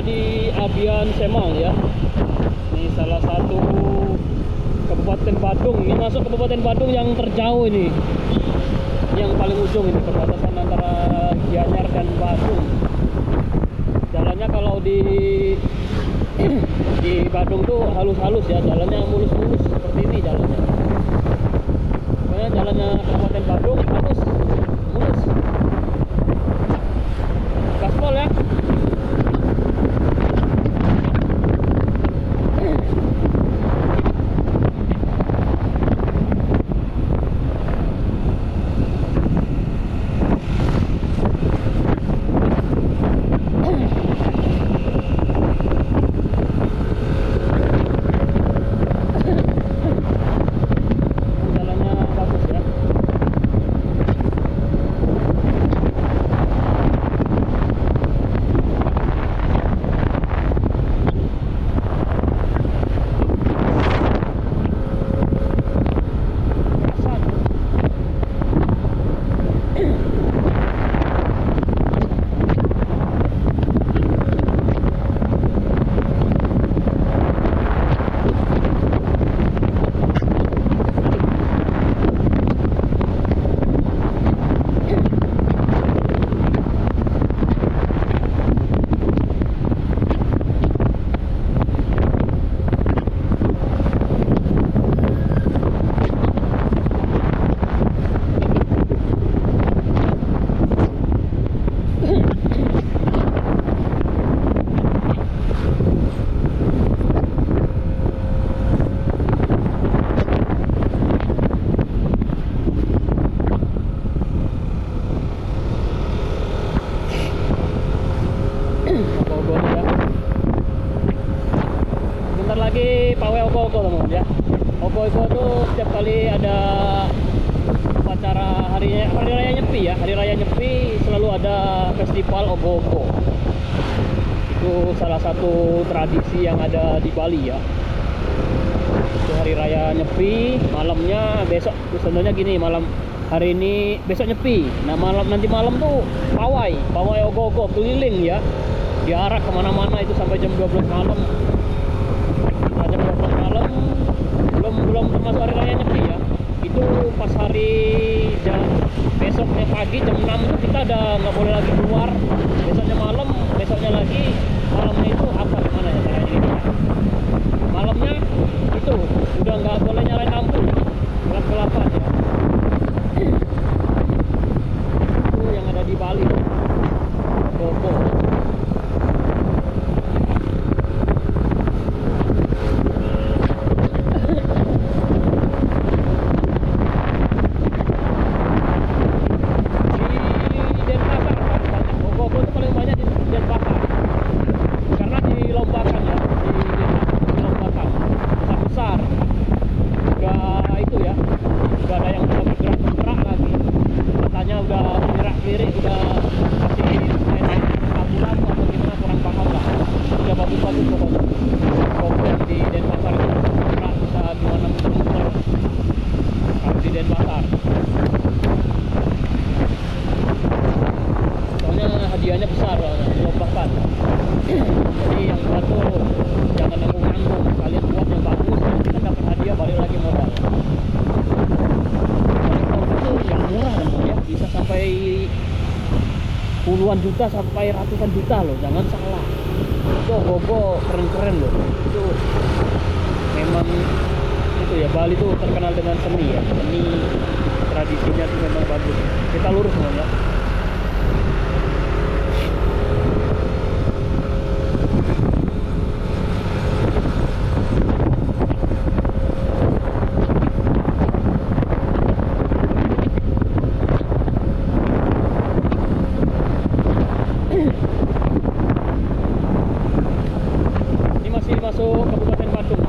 di Abian Semang ya. Ini salah satu Kabupaten Badung. Ini masuk Kabupaten Badung yang terjauh ini. Yang paling ujung ini perbatasan antara Gianyar dan Badung. Jalannya kalau di Badung tuh halus-halus ya, jalannya mulus-mulus seperti ini jalannya. Pokoknya jalannya Kabupaten Badung halus, mulus. Gaspol ya. Pawai Ogo-Ogo teman-teman ya. Ogo-Ogo tuh setiap kali ada upacara hari raya Nyepi ya, hari raya Nyepi selalu ada festival Ogo-Ogo. Itu salah satu tradisi yang ada di Bali ya. Itu hari raya Nyepi, malamnya besok tuh sebenarnya gini, malam hari ini besok Nyepi. Nah nanti malam tuh pawai Ogo-Ogo keliling ya, diarak kemana-mana itu sampai jam 12 malam. Jam 12 malam belum termasuk hari raya Nyepi ya. Itu pas hari besoknya pagi jam 6 itu kita udah nggak boleh lagi keluar. Besoknya malam, besoknya lagi malamnya itu apa gimana ya caranya ini ya. Malamnya itu udah nggak boleh nyalain lampu, gelap-gelapan ya. Itu yang ada di Bali, Ogo-Ogo. Hadiahnya besar, dilombakan. Jadi yang buat tuh jangan nanggung-nanggung, kalian buat yang bagus, nanti kan dapat hadiah balik lagi modal. Itu yang murah teman ya, bisa sampai puluhan juta sampai ratusan juta loh, jangan salah. Itu Ogo-Ogo keren-keren loh. Itu memang itu ya, Bali tuh terkenal dengan seni ya, seni tradisinya tuh memang bagus. Kita lurus teman ya. Masuk Kabupaten Badung,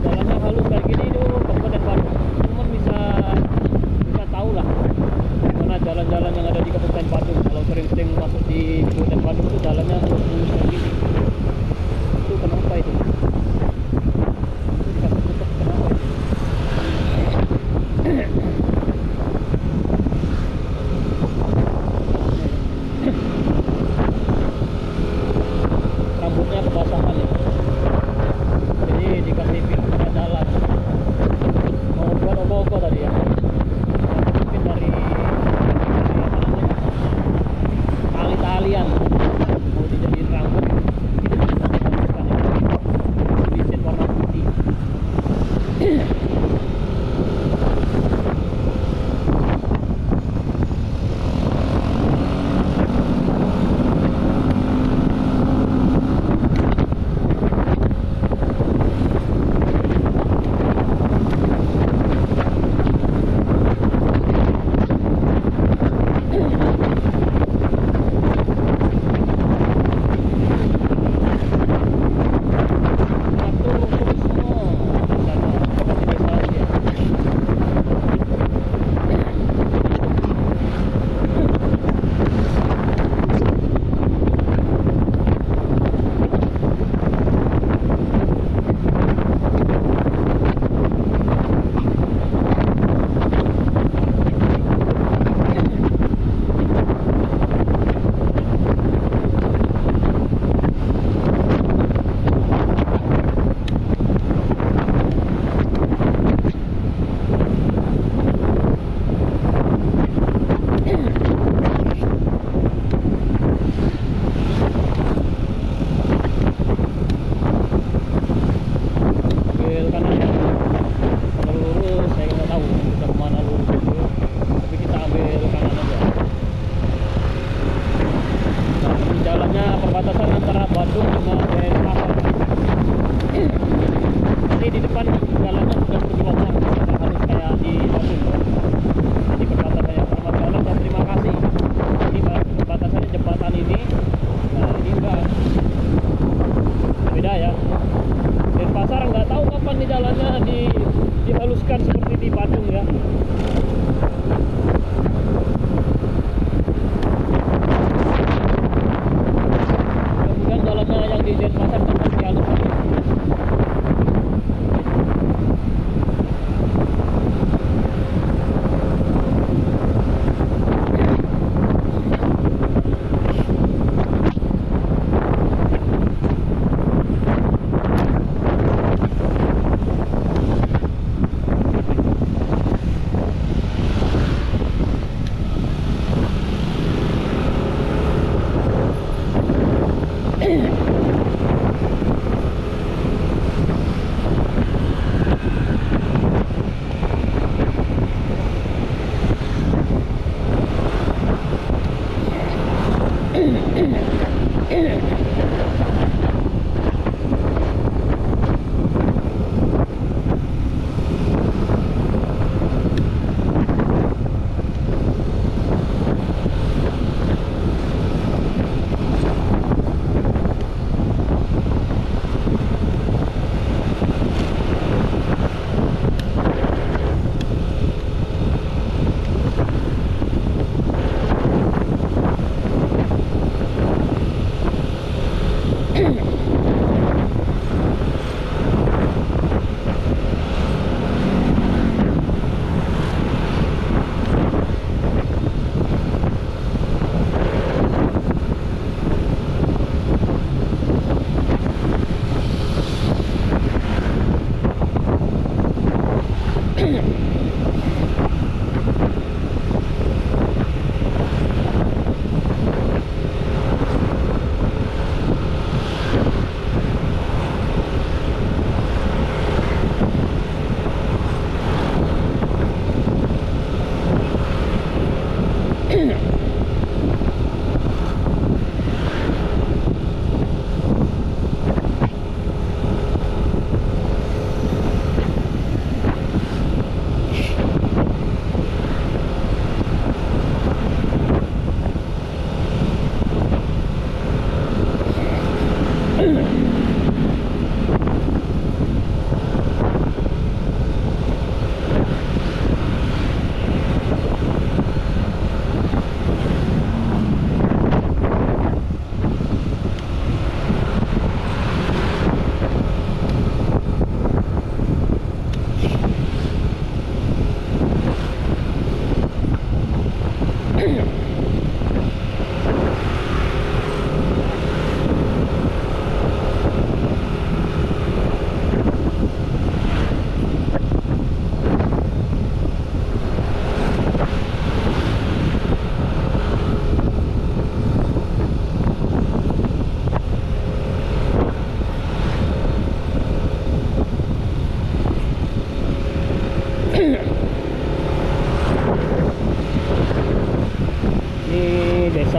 jalannya halus kayak gini tuh Kabupaten Badung. Cuman bisa tahu lah mana jalan-jalan yang ada di Kabupaten Badung. Kalau sering-sering masuk di Kabupaten Badung tuh jalannya halus kayak gini. Itu kenapa itu? Dikasih tutup kenapa itu?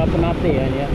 raya Penate ya ini ya.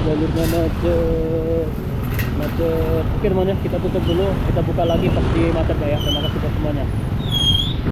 Jalurnya macet. Oke teman ya, kita tutup dulu, kita buka lagi pas di macet ya. Terima kasih buat semuanya.